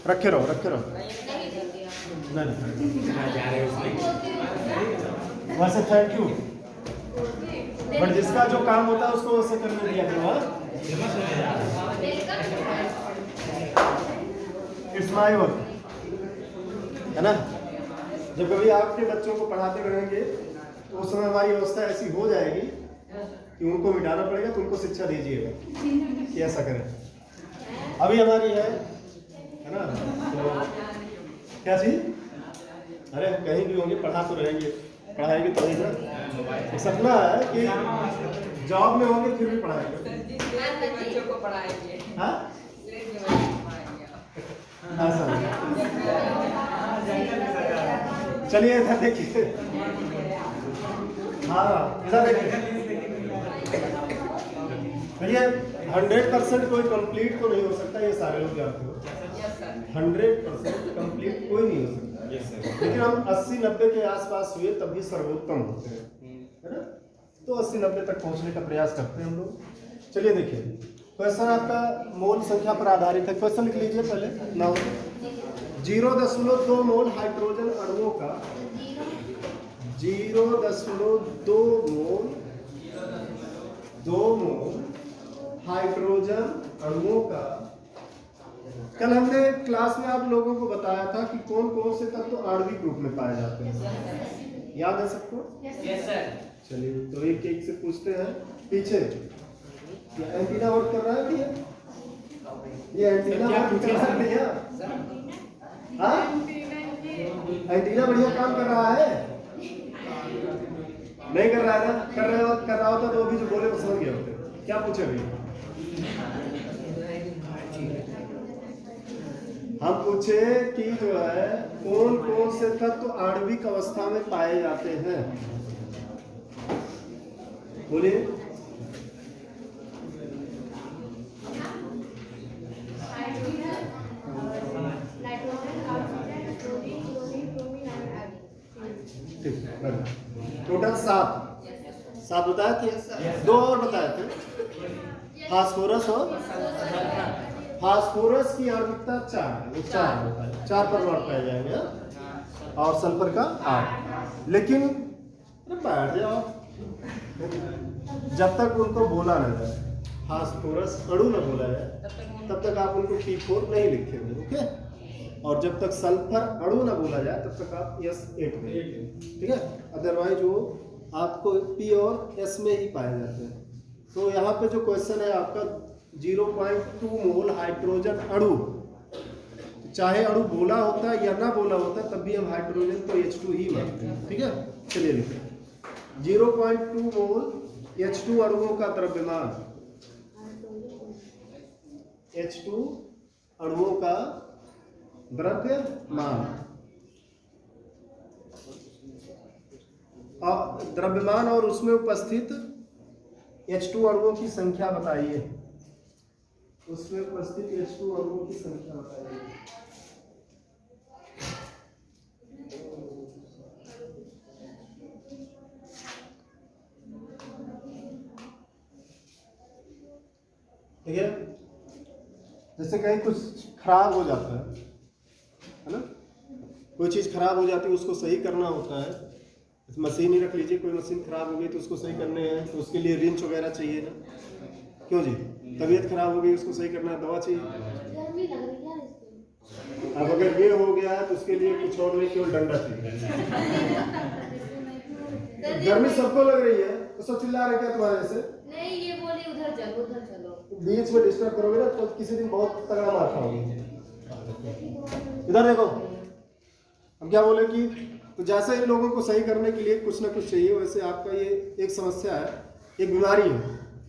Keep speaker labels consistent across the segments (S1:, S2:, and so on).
S1: रखे रहो नहीं वैसे थैंक यू, बट जिसका जो काम होता है उसको वैसे करने दिया करो। इट्स माय वर्क, है ना। जब कभी आपके बच्चों को पढ़ाते रहेंगे तो उस समय हमारी अवस्था ऐसी हो जाएगी कि उनको मिटाना पड़ेगा, तो उनको शिक्षा दीजिएगा कि ऐसा करें। अभी हमारी है ना, तो क्या चीज, अरे कहीं भी होंगे पढ़ा तो रहेंगे, पढ़ाएंगे तो नहीं ना। सपना है कि जॉब में होंगे फिर भी पढ़ाएंगे, बच्चों को पढ़ाएंगे। हाँ चलिए इधर देखिए, हाँ इधर देखिए भैया, 100% कोई कंप्लीट तो नहीं हो सकता, ये सारे लोग जानते हो। 100% कंप्लीट कोई नहीं हो सकता, लेकिन हम 80-90 के आसपास हुए तभी सर्वोत्तम होते हैं, है ना। तो 80-90 तक पहुंचने का प्रयास करते हैं हम लोग। चलिए देखिए, क्वेश्चन आपका मोल संख्या पर आधारित है। क्वेश्चन लिख लीजिए पहले। 0.2 मोल हाइड्रोजन अणुओं का 0.2 मोल हाइड्रोजन अणुओं का। कल हमने क्लास में आप लोगों को बताया था कि कौन कौन से तत्व आणविक रूप में पाए जाते हैं, याद है सबको? Yes sir. चलिए तो एक एक से पूछते हैं। पीछे ये एंटीना वर्क कर रहा है भैया, ये एंटीना वर्क कर रहा है भैया? हाँ एंटीना बढ़िया काम कर रहा है? नहीं कर रहा है ना? कर रहा होता तो अभी जो बोले वो समझ गए होते। क्या पूछे भैया? हम पूछे कि जो है कौन कौन से तत्व आणविक अवस्था में पाए जाते हैं, बोलिए। टोटल 7 बताए थे, 2 और बताए थे, फास्फोरस और फास्फोरस की आणविकता 4 है, वो 4 परमाणु पाए जाएंगे, और सल्फर का 8। लेकिन बैठ जाओ, जब तक उनको बोला न जाए, फास्फोरस अणु न बोला जाए, तब तक आप उनको P4 नहीं लिखेंगे, ओके। और जब तक सल्फर अणु न बोला जाए तब तक आप S8 में, ठीक है। अदरवाइज वो आपको P और S में ही पाए जाते हैं। तो यहाँ पे जो क्वेश्चन है आपका 0.2 मोल हाइड्रोजन अणु, चाहे अणु बोला होता है या ना बोला होता तब भी हम हाइड्रोजन को H2 ही मानते हैं, ठीक है। चलिए लिखते हैं 0.2 मोल H2 अणुओं का द्रव्यमान, H2 अणुओं का द्रव्यमान, द्रव्यमान और उसमें उपस्थित H2 अणुओं की संख्या बताइए, उसमें उपस्थित H2 अणुओं की संख्या बताइए। ठीक है, जैसे कहीं कुछ खराब हो जाता है ना, कोई चीज़ खराब हो जाती है, उसको सही करना होता है। मशीन ही रख लीजिए, कोई मशीन खराब हो गई तो उसको सही करने हैं, तो उसके लिए रिंच वगैरह चाहिए ना, क्यों जी? तबीयत खराब हो गई, उसको सही करना है, दवा चाहिए। अब अगर ये हो गया है तो उसके लिए कुछ और नहीं, केवल डंडा चाहिए। गर्मी सबको लग रही है तो सब चिल्ला रहे क्या तुम्हारे जैसे? नहीं, ये बोले उधर चलो, उधर चलो। बीच में डिस्टर्ब करोगे ना तो किसी दिन बहुत तगड़ा मार खाओगे। इधर देखो, हम क्या बोले कि तो जैसे इन लोगों को सही करने के लिए कुछ ना कुछ चाहिए, वैसे आपका ये एक समस्या है, एक बीमारी है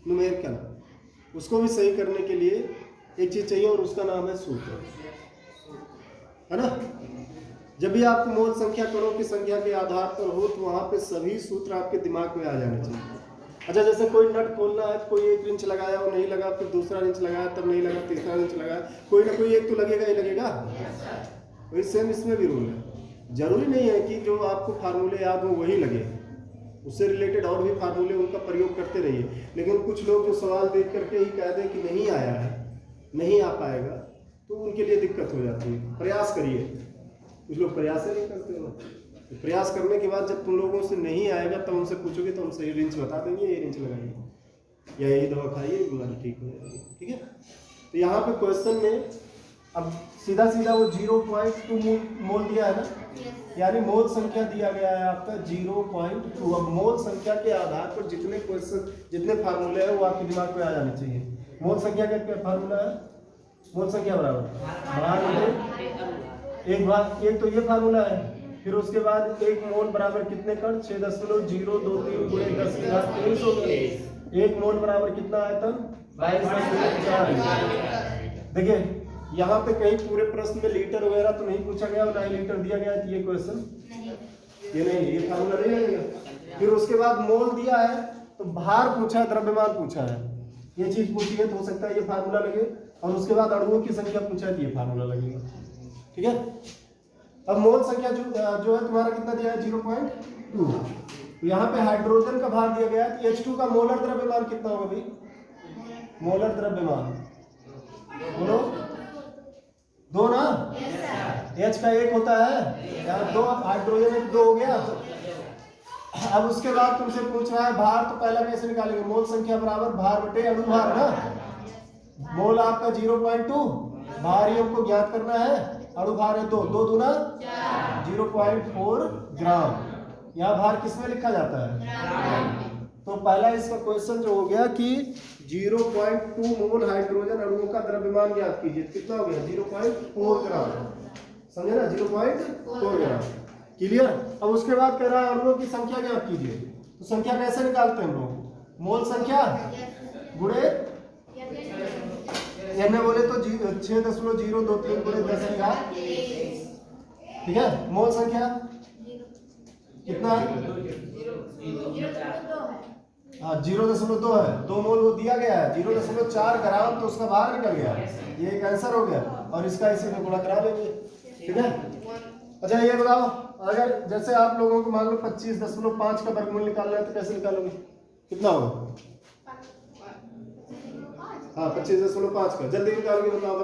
S1: न्यूमेरिकल, उसको भी सही करने के लिए एक चीज़ चाहिए और उसका नाम है सूत्र, है ना। जब भी आपको मोल संख्या कणों की संख्या के आधार पर हो तो वहाँ पे सभी सूत्र आपके दिमाग में आ जाने चाहिए। अच्छा, जैसे कोई नट खोलना है, कोई एक रिंच लगाया वो नहीं लगा, फिर दूसरा रिंच लगाया तब नहीं लगा, तीसरा रिंच लगाया, कोई ना कोई एक तो लगेगा ही लगेगा। वही सेम इसमें भी रूल है, जरूरी नहीं है कि जो आपको फार्मूले याद हो वही लगे, उससे रिलेटेड और भी फार्मूले उनका प्रयोग करते रहिए। लेकिन कुछ लोग जो सवाल देख करके ही कह दें कि नहीं आया है, नहीं आ पाएगा, तो उनके लिए दिक्कत हो जाती है। प्रयास करिए, कुछ लोग प्रयास ही नहीं करते हो। तो प्रयास करने के बाद जब तुम लोगों से नहीं आएगा तब उनसे पूछोगे तो हमसे ये रेंज बता देंगे, ये रेंज लगाइए या यही दवा खाइए, बीमारी ठीक हो जाएगी। ठीक है, तो यहाँ पे क्वेश्चन में अब सीधा सीधा वो 0.2 मोल दिया है ना, यानी मोल संख्या दिया गया है आपका 0.2। अब मोल संख्या के आधार पर जितने क्वेश्चन, जितने फार्मूले हैं वो आपके दिमाग में आ जाने चाहिए। मोल संख्या का क्या फार्मूला है? मोल संख्या बराबर एक तो ये फार्मूला है, फिर उसके बाद एक मोल बराबर कितने कण? 6.023 गुणे 10 की घात 23 हो गया। एक मोल बराबर कितना आयतन? 22.4। देखिए यहाँ पे कहीं पूरे प्रश्न में लीटर वगैरह तो नहीं पूछा गया, ना ही लीटर दिया गया है, ये क्वेश्चन ये नहीं, ये फार्मूला नहीं लगेगा। फिर उसके बाद मोल दिया है तो भार पूछा है, द्रव्यमान पूछा है, ये चीज पूछी है तो हो सकता है ये फार्मूला लगे। और उसके बाद अणुओं की संख्या पूछा है तो ये फार्मूला लगेगा। ठीक है, अब मोल संख्या जो है तुम्हारा कितना दिया है? 0.2। तो यहाँ पे हाइड्रोजन का भार दिया गया है तो H2 का मोलर द्रव्यमान कितना होगा भाई? मोलर द्रव्यमान बोलो, 2 ना? H का 1 होता है, यहाँ 2, हाइड्रोजन में 2 हो गया। अब उसके बाद तुमसे पूछ रहा है भार, तो पहला कैसे निकालेंगे? मोल संख्या बराबर भार बटे अणु भार ना। मोल आपका 0.2, भार ही हमको ज्ञात करना है, अणु भार है 2, 2 दूना 0.4 ग्राम। यहाँ भार किसमें लिखा जाता है? तो पहला इसका क्वेश्चन जो हो गया कि 0.2 मोल हाइड्रोजन अणुओं का द्रव्यमान ज्ञात कीजिए। कितना हो गया? 0.4 ग्राम। समझे ना? 0.4 ग्राम। क्लियर? अब उसके बाद कह रहा है अणुओं की संख्या ज्ञात कीजिए। तो संख्या कैसे निकालते हैं हम लोग? मोल संख्या गुणे हमने बोले तो 6.023 गुणे 10 की घात। ठीक है, मोल संख्या कितना है? 0.2 है। 2 मोल वो दिया गया है, 0.4 ग्राम तो उसका भार निकल गया, ये एक आंसर हो गया। और इसका इसी में गुणा करा लेंगे। ठीक है, अच्छा ये बताओ, अगर जैसे आप लोगों को मान लो 25.5 का वर्गमूल निकालना है तो कैसे निकालोगे? कितना होगा? हाँ 25.5 का जल्दी निकालोगे, बताओ।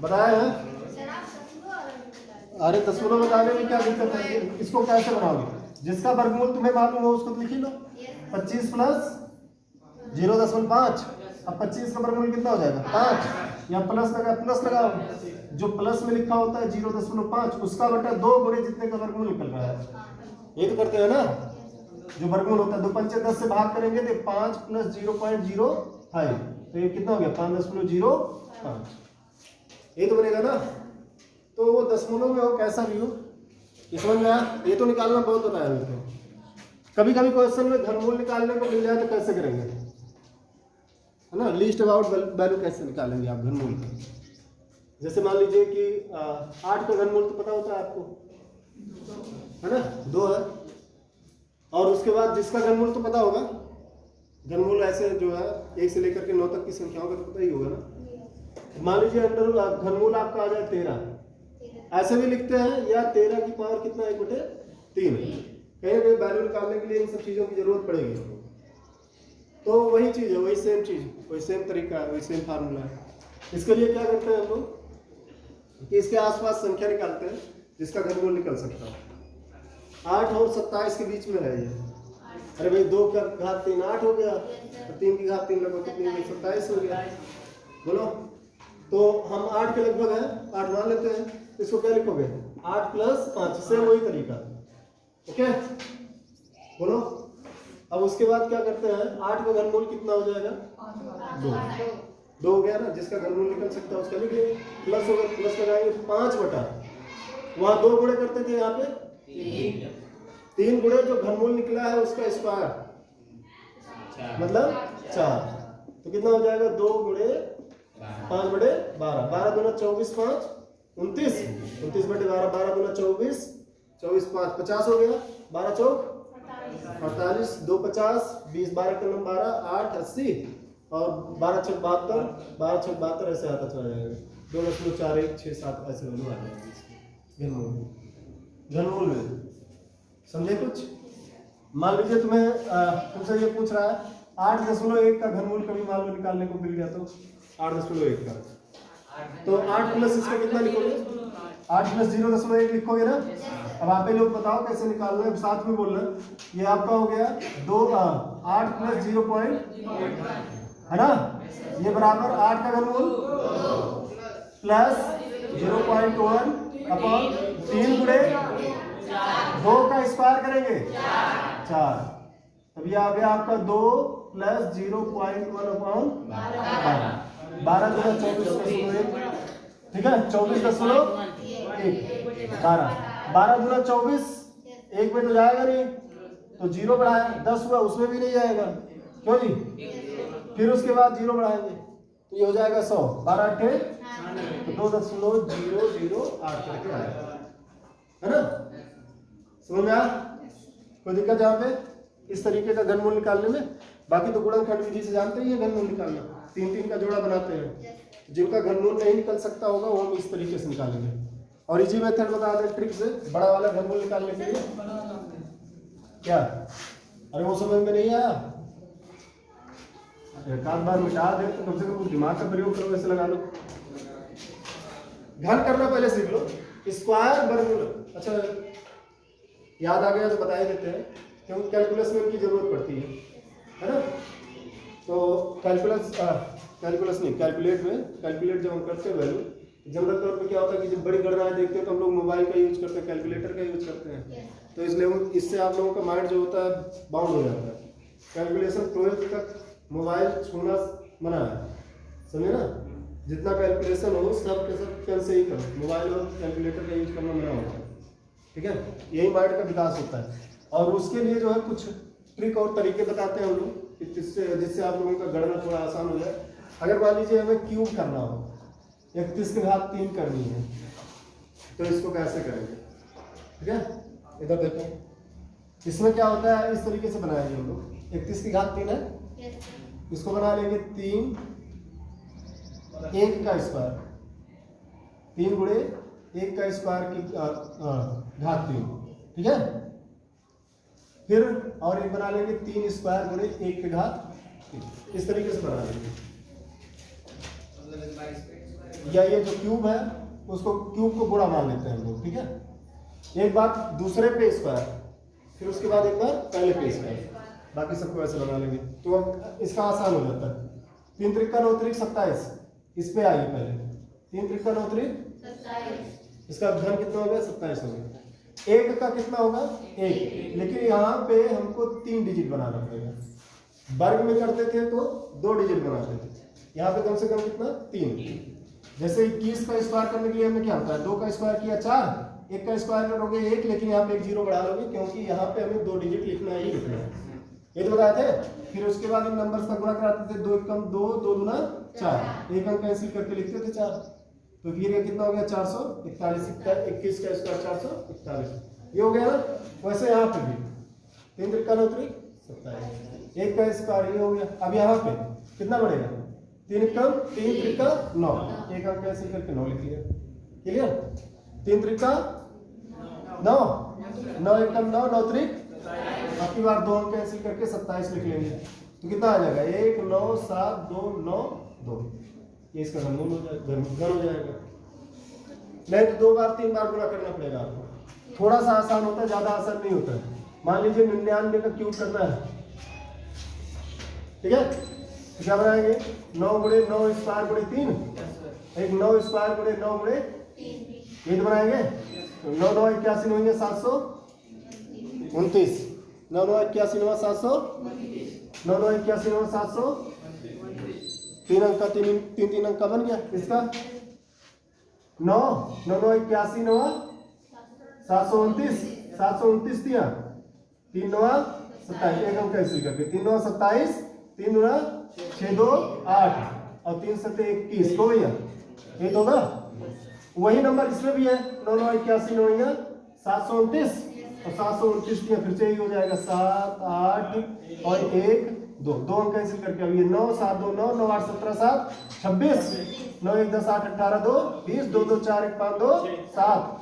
S1: बताया है? अरे दशमलव बताने में क्या दिक्कत है? इसको कैसे बनाओगे? जिसका वर्गमूल तुम्हें मालूम हो उसको लिख ही लो। 25 प्लस 0.5। अब 25 का वर्गमूल कितना हो जाएगा? 5। या प्लस लगाओ, जो प्लस में लिखा होता है 0.5 उसका बटा 2 गुणे जितने का वर्गमूल निकल रहा है। ये तो करते हैं ना, जो वर्गमूल होता है 2 पंचे 10 से भाग करेंगे तो 5 प्लस 0.05, तो ये कितना हो गया? 5.05। ये तो बनेगा ना। तो वो दशमलव में हो कैसा भी हो, समझ में आया? ये तो निकालना बहुत होता है। तो कभी कभी क्वेश्चन में घनमूल निकालने को मिल जाए तो कैसे करेंगे, है ना? लीस्ट अबाउट वैल्यू कैसे निकालेंगे आप घनमूल का? जैसे मान लीजिए कि 8 का घनमूल तो पता होता है आपको, है ना? 2 है। और उसके बाद जिसका घनमूल तो पता होगा, घनमूल ऐसे जो है 1 से लेकर के 9 तक की संख्याओं का तो पता ही होगा ना। मान लीजिए अंडर घनमूल आपका आ जाए 13, ऐसे भी लिखते हैं, या 13 की पावर कितना है? 1/3। कहीं ना कहीं वैल्यू निकालने के लिए इन सब चीज़ों की जरूरत पड़ेगी। तो वही चीज़ है, वही सेम चीज़, वही सेम तरीका है, वही सेम फार्मूला है। इसके लिए क्या करते हैं हम लोग कि इसके आसपास संख्या निकालते हैं जिसका घनमूल निकल सकता है। 8 और 27 के बीच में है ये। अरे भाई 2 का घात 3 8 हो गया, तो 3 की घात 3 लगभग कितनी हो गई? 27 हो गया। बोलो, तो हम 8 के लगभग है, 8 मान लेते हैं। इसको क्या लिखोगे? 8 प्लस 5 से वही तरीका। ओके, बोलो। अब उसके बाद क्या करते हैं? 8 का घनमूल कितना हो जाएगा? 2 हो गया ना। जिसका घनमूल निकल सकता है उसका लिख लेंगे। प्लस होगा, प्लस लगाएंगे 5 बटा, वहां 2 गुणे करते थे, यहाँ पे 3 गुणे जो घनमूल निकला है उसका स्क्वायर, मतलब 4। तो कितना हो जाएगा? 2 गुणे 5 बटे 12, 12 दूना 24, 5 29, 29 बटे 12, 12 दूना 24, 24 5 50 हो गया। 12 चौक 48, 2 50, 20, 12 का 12, 8 80 और 12 छक 72, 12 छक 72 ऐसे आता चला जाएगा। 2.4167 ऐसे वैल्यू आ जाएगी। घनमूल में। समझे कुछ? मान लीजिए तुम्हें तुमसे ये पूछ रहा है 8.1 का घनमूल कभी मान लो निकालने को मिल गया तो 8.1 का, तो 8 प्लस इसका कितना लिखोगे? 8 प्लस 0.1 लिखोगे ना। अब आप ही लोग बताओ कैसे निकालना है, साथ में बोलना। ये आपका हो गया 8 प्लस 0.1 है ना, ये बराबर 8 का घनमूल प्लस 0.1 अपॉन 3 गुणे 2 का स्क्वायर करेंगे 4। अब ये आ गया आपका 2 प्लस 0.1 अपॉन 12 गुना 24.1, ठीक है 24.1 12 गुना 24 एक में तो जाएगा नहीं, तो 0 बढ़ाया 10 हुआ उसमें भी नहीं जाएगा, क्यों जी? फिर उसके बाद 0 बढ़ाएंगे तो ये हो जाएगा 100, 12 अट्ठे तो 2.008 करके आएगा, है ना। समझ में आया? कोई दिक्कत यहाँ पे इस तरीके का घनमूल निकालने में? बाकी तो गुणनखंड विधि से जानते ही है घनमूल निकालना, 3-3 का जोड़ा बनाते हैं। जिनका घनमूल नहीं निकल सकता होगा वो हम इस तरीके से निकालेंगे। और इजी मेथड बता दें ट्रिक से बड़ा वाला घनमूल निकालने के लिए। क्या? अरे वो समझ में नहीं आया? एक आध बार मिटा दे तो कम से कम दिमाग का प्रयोग करो, ऐसे लगा लो। घन करना पहले सीख लो, स्क्वायर वर्गमूल। अच्छा याद आ गया तो बता ही देते हैं, क्योंकि कैलकुलस में उनकी जरूरत पड़ती है ना। तो कैलकुलस नहीं, कैलकुलेट जब हम करते हैं वैल्यू, जनरल तौर पे क्या होता है कि जब बड़ी गणनाएं देखते हैं तो हम लोग मोबाइल का यूज करते हैं, कैलकुलेटर का यूज करते हैं। तो इसलिए इससे आप लोगों का माइंड जो होता है बाउंड हो जाता है। कैलकुलेशन 12th तक मोबाइल छूना मना है, समझे ना। जितना कैलकुलेशन हो सब के सब पेन से ही करो, मोबाइल और कैलकुलेटर का यूज करना मना होता है, ठीक है। यही माइंड का विकास होता है। और उसके लिए जो है कुछ ट्रिक और तरीके बताते हैं हम लोग, जिससे आप लोगों का गणना थोड़ा आसान हो जाए। अगर मान लीजिए हमें क्यूब करना हो, 31 की घात 3 करनी है, तो इसको कैसे करेंगे? ठीक है, इधर देखो, इसमें क्या होता है, इस तरीके से बनाएंगे हम लोग। 31 की घात 3 है, इसको बना लेंगे 3 1 का स्क्वायर, 3 गुणे 1 का स्क्वायर की घात 3, ठीक है। फिर और एक बना लेंगे 3 स्क्वायर गुणे 1 की घात 3, इस तरीके से बना लेंगे। या ये जो क्यूब है उसको क्यूब को गुणा मान लेते हैं हम लोग, ठीक है। एक बार दूसरे पे स्क्वायर, फिर उसके बाद एक बार पहले पे स्क्वायर, बाकी सबको ऐसे बना लेंगे तो अब इसका आसान हो जाता है। 3 त्रिका 9 त्रिक 27, इस पे आइए पहले। 3 त्रिका 9 त्रिक 27, इसका घन कितना हो गया? 27 हो गया। 1 का कितना होगा? 1, लेकिन यहाँ पे हमको 3 डिजिट बनाना पड़ेगा। वर्ग में करते थे तो 2 डिजिट बनाते थे, यहाँ पे कम से कम कितना? 3। जैसे 21 का स्क्वायर करने के लिए हमें क्या होता है? 2 का स्क्वायर किया 4, 1 का स्क्वायर करोगे 1, लेकिन यहाँ पे एक 0 बढ़ा लोगे क्योंकि यहाँ पे हमें 2 डिजिट लिखना ही लिखना है, ये तो बताए थे। फिर उसके बाद इन नंबर्स का गुणा कराते थे, 2 एकम 2, 2 दूना 4, एक अंक कैंसिल करके लिखते थे 4, तो ये कितना हो गया? 441, 21 का स्क्वायर 441, ये हो गया ना। वैसे यहाँ पे भी 3 त्रिका 9 त्रिक 27, 1 का स्क्वायर ये हो गया। अब यहाँ पे कितना बढ़ेगा? 3 एकम 3 त्रिका 9, एक अंक कैंसिल करके 9 लिख लिया, क्लियर। 3 त्रिका 9, 9 एकम 9, 9 त्रिक, आपकी बार 2 अंक कैंसिल करके 27 लिख लेंगे, तो कितना आ जाएगा? 1 9 7 2 9 2, ये इसका घनमूल हो जाएगा, घन हो जाएगा। नहीं तो 2 बार 3 बार गुणा करना पड़ेगा आपको, थोड़ा सा आसान होता है, ज्यादा आसान नहीं होता है। मान लीजिए 99 का क्यूब करना है, ठीक है, तो क्या बनाएंगे? 9 गुणे 9 स्क्वायर गुणे 3, एक 9 स्क्वायर गुणे 9 गुणे 3, ये तो बनाएंगे। 9 9 81 होंगे 729, 9 9 81 9 729, 9 9 81 9 700, 3 अंक का 3 अंक का बन गया इसका 9 9 9 81 9 729, 729 दिया, 3 9 27, एक अंक कैंसिल करके 3 9 27, 3 गुना 6 2 8 और 3 7 21 हो गया, ये तो होगा। वही नंबर इसमें भी है, 9 9 81 9 729 और 729 दिया, फिर से यही हो जाएगा 7 8 और 1 2, 2 अंक कैंसिल करके अब ये 9 7 2 9 9 8 17 7 26, 9 1 10 8 18 2 20, 2 2 4 1 5 2 7,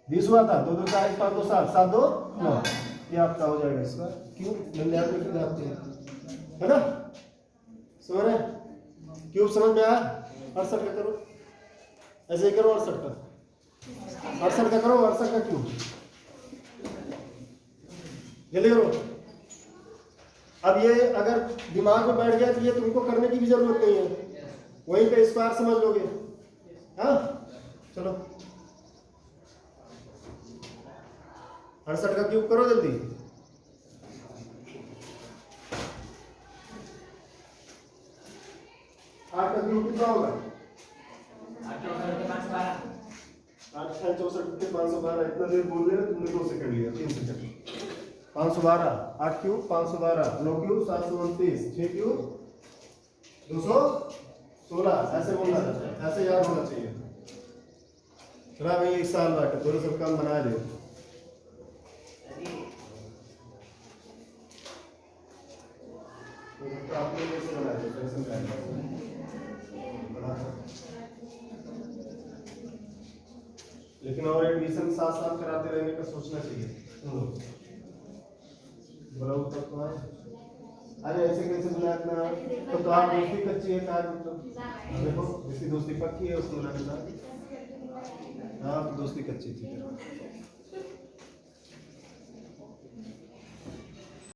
S1: 20 हुआ था, 2 2 4 5 2 7 7 2 9, ये आपका हो जाएगा इसका। क्यों निन्यानवे क्यों आते हैं, है ना? समझ रहे? क्यूब समझ में आया? 68 का करो, ऐसे ही करो। 68 का करो, 68 का क्यूब जल्दी करो। अब ये अगर दिमाग में बैठ गया तो ये तुमको करने की भी जरूरत नहीं है, वहीं पे स्क्वायर समझ लोगे। हाँ चलो 68 का क्यूब करो जल्दी। 8 का क्यूब कितना होगा? 8 64 के 512। इतना देर बोल रहे तुमने 2 सेकंड लिया, 3 सेकंड। 512 8 cube 512, 9 cube 729, 6 cube 216। ऐसे बोलना, ऐसे याद होना चाहिए। चला भाई 1 साल बाटे थोड़ा सब काम बना दे। लेकिन और एडमिशन साथ साथ कराते रहने का सोचना चाहिए। बोलो तक तो अरे ऐसे कैसे बुलाया इतना? तो आप दोस्ती कच्ची है कार मतलब, देखो जिसकी दोस्ती पक्की है उसको बुलाने का। हाँ दोस्ती कच्ची थी।